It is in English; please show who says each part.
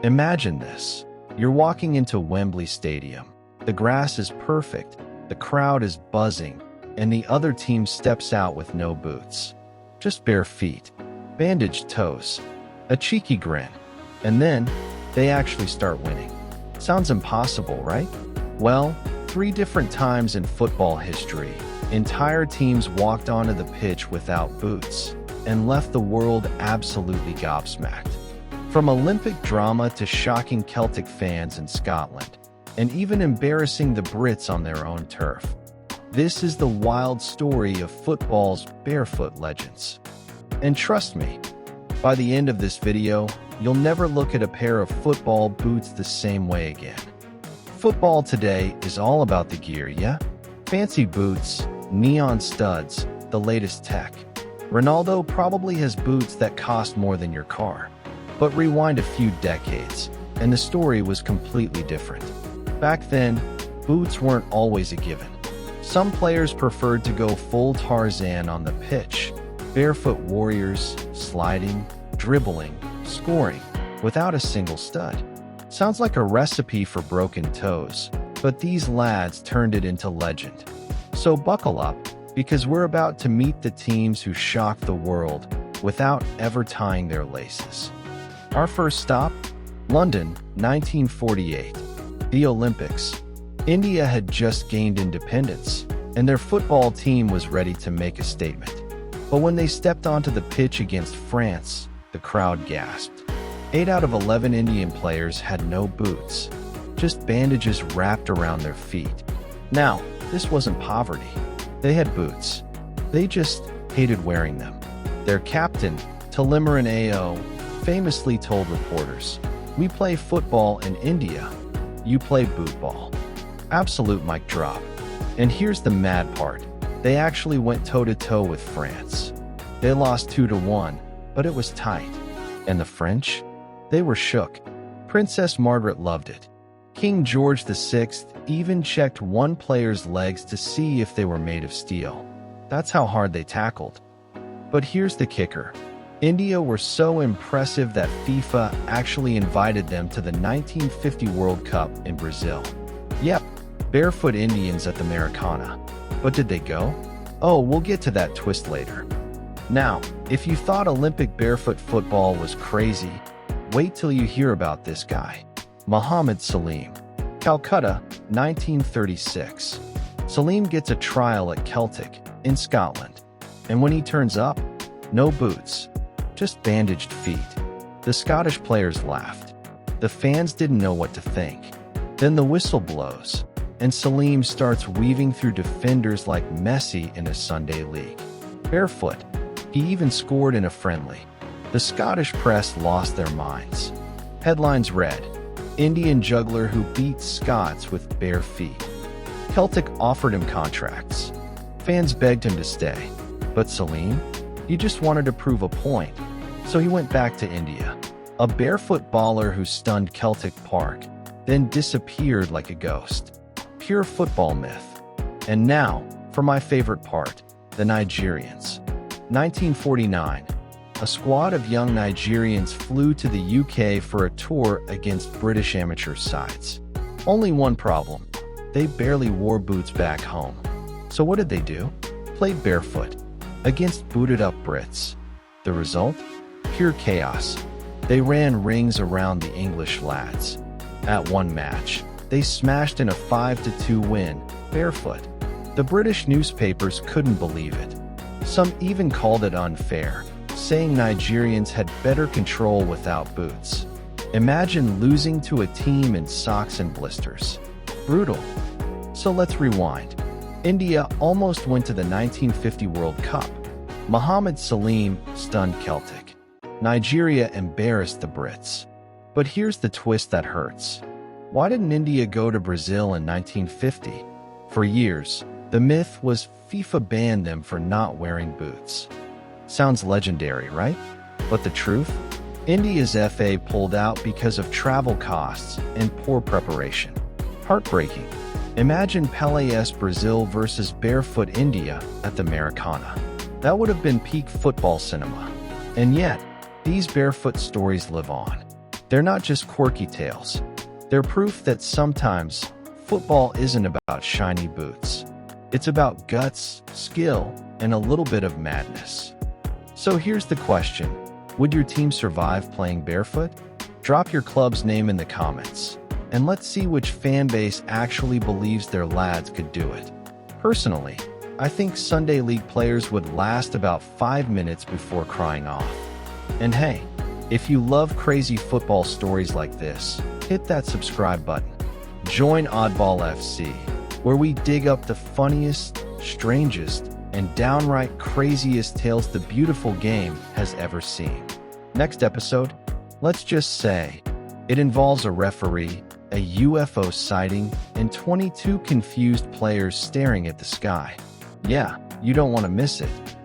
Speaker 1: Imagine this. You're walking into Wembley Stadium. The grass is perfect, the crowd is buzzing, and the other team steps out with no boots. Just bare feet, bandaged toes, a cheeky grin, and then they actually start winning. Sounds impossible, right? Well, 3 different times in football history, entire teams walked onto the pitch without boots and left the world absolutely gobsmacked. From Olympic drama to shocking Celtic fans in Scotland, and even embarrassing the Brits on their own turf. This is the wild story of football's barefoot legends. And trust me, by the end of this video, you'll never look at a pair of football boots the same way again. Football today is all about the gear, yeah? Fancy boots, neon studs, the latest tech. Ronaldo probably has boots that cost more than your car. But rewind a few decades, and the story was completely different. Back then, boots weren't always a given. Some players preferred to go full Tarzan on the pitch, barefoot warriors, sliding, dribbling, scoring, without a single stud. Sounds like a recipe for broken toes, but these lads turned it into legend. So buckle up, because we're about to meet the teams who shocked the world without ever tying their laces. Our first stop? London, 1948. The Olympics. India had just gained independence, and their football team was ready to make a statement. But when they stepped onto the pitch against France, the crowd gasped. 8 out of 11 Indian players had no boots, just bandages wrapped around their feet. Now, this wasn't poverty. They had boots. They just hated wearing them. Their captain, Talimaran Ao, famously told reporters, "We play football in India. You play boot ball." Absolute mic drop. And here's the mad part. They actually went toe-to-toe with France. They lost 2-1, but it was tight. And the French? They were shook. Princess Margaret loved it. King George VI even checked one player's legs to see if they were made of steel. That's how hard they tackled. But here's the kicker. India were so impressive that FIFA actually invited them to the 1950 World Cup in Brazil. Yep, barefoot Indians at the Maracana. But did they go? Oh, we'll get to that twist later. Now, if you thought Olympic barefoot football was crazy, wait till you hear about this guy. Muhammad Salim. Calcutta, 1936. Salim gets a trial at Celtic, in Scotland. And when he turns up, no boots, just bandaged feet. The Scottish players laughed. The fans didn't know what to think. Then the whistle blows, and Salim starts weaving through defenders like Messi in a Sunday league. Barefoot. He even scored in a friendly. The Scottish press lost their minds. Headlines read, "Indian juggler who beats Scots with bare feet." Celtic offered him contracts. Fans begged him to stay. But Salim? He just wanted to prove a point. So he went back to India. A barefoot baller who stunned Celtic Park, then disappeared like a ghost. Pure football myth. And now, for my favorite part, the Nigerians. 1949. A squad of young Nigerians flew to the UK for a tour against British amateur sides. Only one problem. They barely wore boots back home. So what did they do? Played barefoot against booted-up Brits. The result? Pure chaos. They ran rings around the English lads. At one match, they smashed in a 5-2 win, barefoot. The British newspapers couldn't believe it. Some even called it unfair, saying Nigerians had better control without boots. Imagine losing to a team in socks and blisters. Brutal. So let's rewind. India almost went to the 1950 World Cup. Muhammad Salim stunned Celtic. Nigeria embarrassed the Brits. But here's the twist that hurts. Why didn't India go to Brazil in 1950? For years, the myth was FIFA banned them for not wearing boots. Sounds legendary, right? But the truth? India's FA pulled out because of travel costs and poor preparation. Heartbreaking. Imagine Pele's Brazil versus barefoot India at the Maracana. That would have been peak football cinema. And yet, these barefoot stories live on. They're not just quirky tales. They're proof that sometimes football isn't about shiny boots. It's about guts, skill, and a little bit of madness. So here's the question. Would your team survive playing barefoot? Drop your club's name in the comments, and let's see which fan base actually believes their lads could do it. Personally, I think Sunday League players would last about 5 minutes before crying off. And hey, if you love crazy football stories like this, hit that subscribe button. Join Oddball FC, where we dig up the funniest, strangest, and downright craziest tales the beautiful game has ever seen. Next episode, let's just say, it involves a referee, a UFO sighting, and 22 confused players staring at the sky. Yeah, you don't want to miss it.